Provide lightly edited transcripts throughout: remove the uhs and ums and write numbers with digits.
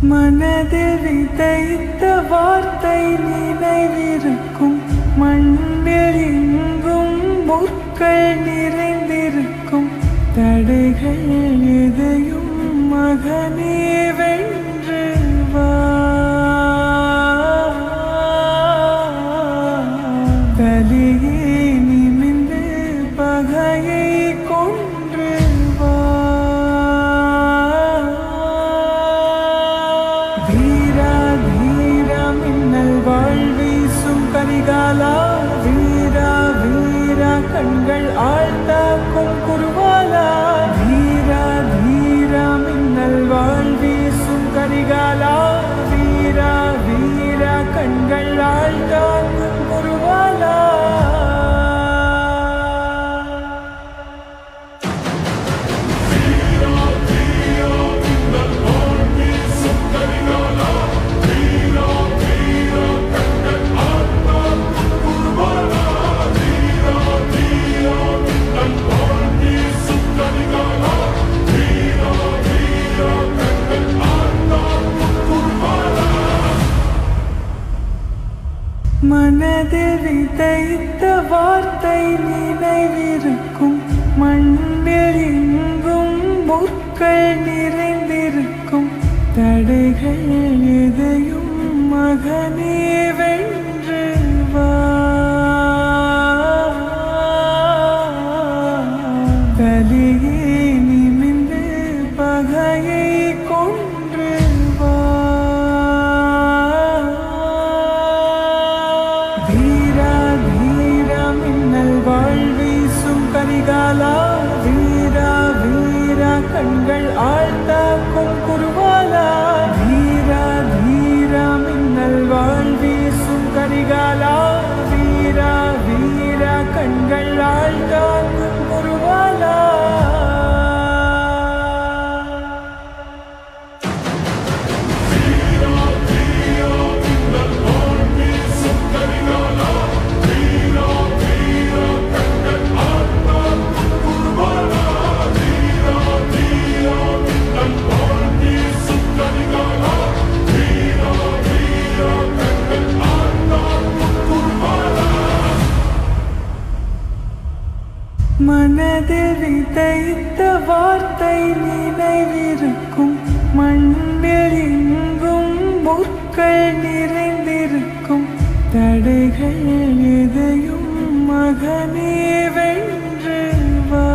மனதில் விதைத்த வார்த்தை நினைவிருக்கும். மண்ணில் எங்கும் முற்கள் நிறைந்திருக்கும். தடைகள் எதையும் மகனே வென்று வா. தலையே நிமிர்ந்து பகையை கொன்று வா. வீரா வீரா மின்னல் வாழ்வீசும் கரிகாலா. வீரா வீரா கண்கள் ஆழ்த்தாக்கும் குருவாலா. வீரா வீரா மின்னல் வாழ்வீசும் கரிகாலா. வீரா வீரா கண்கள் ஆழ்த்தாக்கும் குருவாலா. மனதில் விதைத்த வார்த்தை நினைவிருக்கும். மண்ணில் எங்கும் முற்கள் நிறைந்திருக்கும். தடைகள் எதையும் மகனே வென்று வா. தலையே நிமிர்ந்து பகையை கொன்று வா. வீரா வீரா மின்னல் வாழ்வீசும் கரிகாலா. வீரா வீரா கண்கள் ஆழ்த்தாக்கும் குருவாலா. வீரா வீரா மின்னல் வாழ்வீசும் கரிகாலா. வீரா வீரா கண்கள் ஆழ்த்தாக்கும் குருவாலா. மனதில் விதைத்த வார்த்தை நினைவிருக்கும். மண்ணில் எங்கும் முற்கள் நிறைந்திருக்கும். தடைகள் எதையும் மகனே வென்று வா.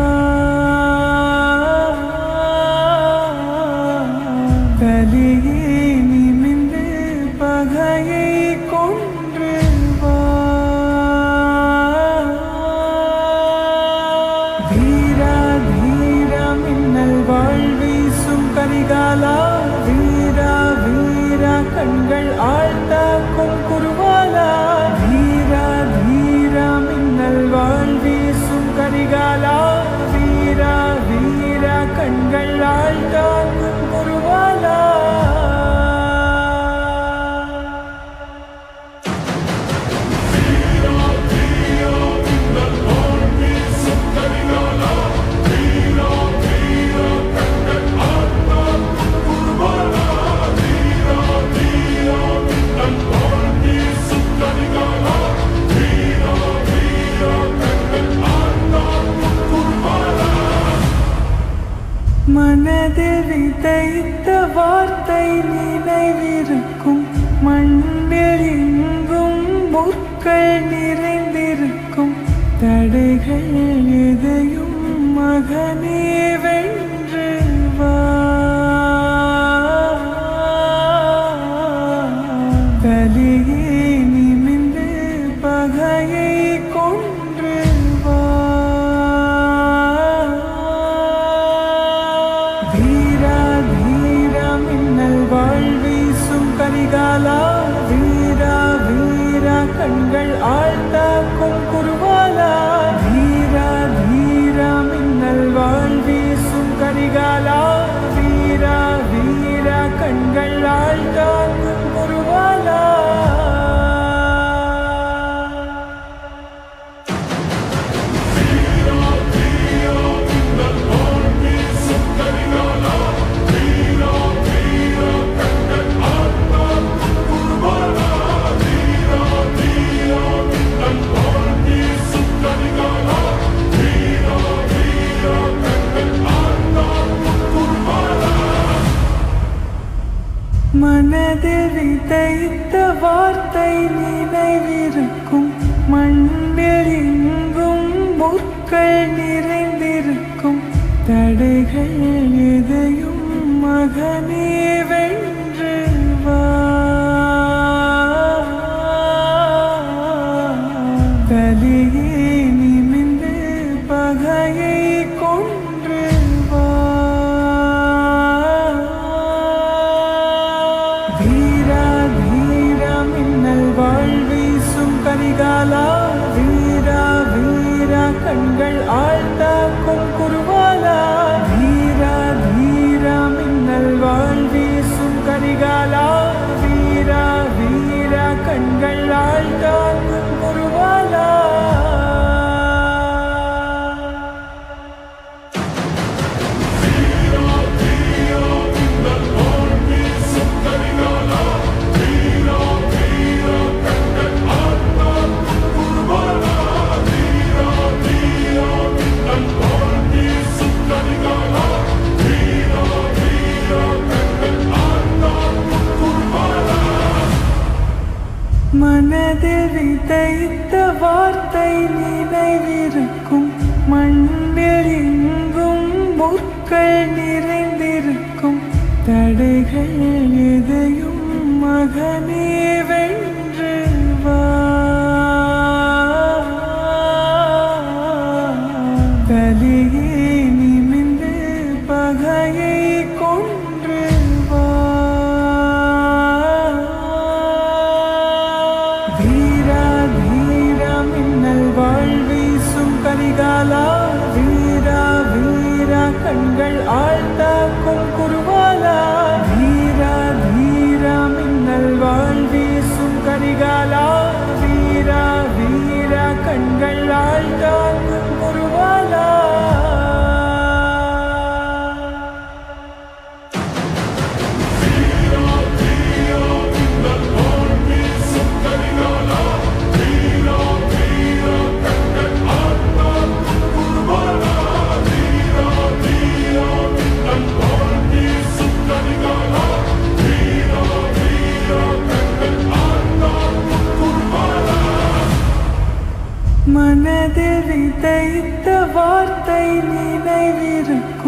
தலையே நிமிர்ந்து பகையை கொன்று வா. வீரா வீரா மின்னல் வாழ்வீசும் கரிகாலா. வீரா வீரா கண்கள் ஆழ்த்தாக்கும் குருவாலா. வீரா வீரா மின்னல் வாழ்வீசும் கரிகாலா. வீரா வீரா கண்கள் ஆழ்த்தாக்கும் குருவாலா. மனதில் விதைத்த வார்த்தை நினைவிருக்கும். மண்ணில் எங்கும் முற்கள் நிறைந்திருக்கும். தடைகள் எதையும் மகனே வென்று வா. தலையே நிமிர்ந்து பகையை கொன்று வா. வீரா வீரா மின்னல் வாழ்வீசும் கரிகாலா. வீரா வீரா கண்கள் ஆழ்த்தாக்கும் குருவாலா. வீரா வீரா மின்னல் வாழ்வீ மனதில் விதைத்த வார்த்தை நினைவிருக்கும். மண்ணில் எங்கும் முற்கள் நிறைந்திருக்கும். தடைகள் எதையும் மகனே வென்று வா. தலையே நிமிர்ந்து பகையை கொன்று வா. வீரா வீரா மின்னல் வாழ் வீசும் கரிகாலா. வீரா வீரா கண்கள் ஆழ்ந்தாக்கும் குருவாலா. வீரா வீரா மின்னல் வாழ் வீசும் கரிகாலா. வீரா வீரா கண்கள் ஆழ்ந்தாக்கும் குருவாலா. மனதில் விதைத்த வார்த்தை நினைவிருக்கும். மண்ணில் எங்கும் முற்கள் நிறைந்திருக்கும். தடைகள் எதையும் மகனே வென்று வா. தலையே நிமிர்ந்து பகையை கொன்று வா. வீரா வீரா மின்னல் வாழ் வீசும் கரிகாலா. வீரா வீரா கண்கள் ஆழ்ந்தாக்கும் குருவாலா. வீரா வீரா மின்னல் வாழ் வீசும் கரிகாலா. வீரா வீரா கண்கள் ஆழ்ந்தாக்கும் குருவாலா. மனதில் விதைத்த வார்த்தை நினைவிருக்கும்.